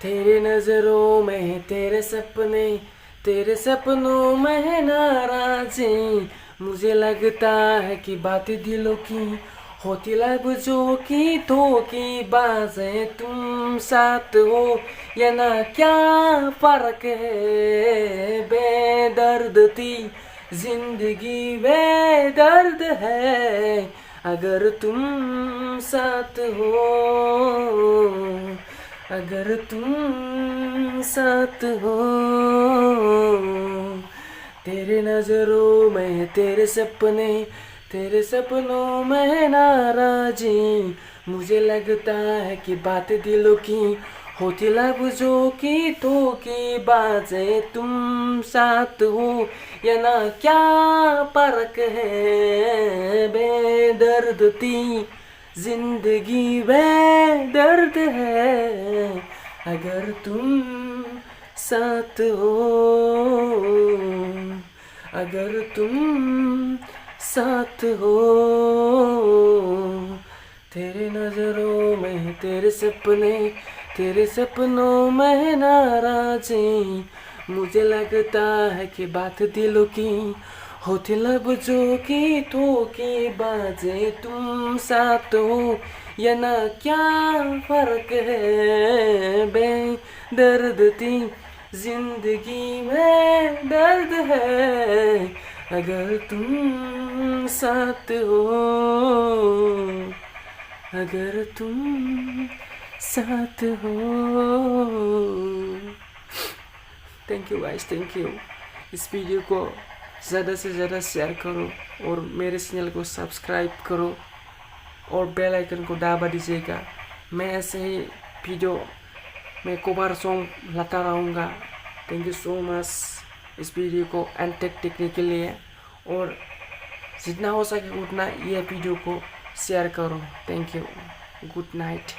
तेरे नजरों में तेरे सपने, तेरे सपनों में नाराजी। मुझे लगता है कि बातें दिलों की होती लफ्जों की, तो की बातें तुम साथ हो या ना, क्या फर्क है। बेदर्द थी जिंदगी बेदर्द है, अगर तुम साथ हो, अगर तुम साथ हो। तेरे नजरों में तेरे सपने, तेरे सपनों में नाराजी। मुझे लगता है कि बात दिलों की होती लफ्जों की, तो की बातें तुम साथ हो या ना, क्या फर्क है। बेदर्द थी जिंदगी बेदर्द है, अगर तुम साथ हो, अगर तुम साथ हो। तेरे नजरों में तेरे सपने, तेरे सपनों में नाराजी। मुझे लगता है कि बात दिलों की होती लफ्जों की, तो की बातें तुम साथ हो या ना, क्या फर्क है। बेदर्द थी जिंदगी में दर्द है, अगर तुम साथ हो, अगर तुम साथ हो। Thank you guys, thank you. इस वीडियो को ज़्यादा से ज़्यादा शेयर करो और मेरे चैनल को सब्सक्राइब करो और बेल आइकन को दबा दीजिएगा। मैं ऐसे ही वीडियो में कवर सॉन्ग लाता रहूँगा। थैंक यू सो मच इस वीडियो को एंड तक देखने के लिए, और जितना हो सके उतना ये वीडियो को शेयर करो। Thank you, good night.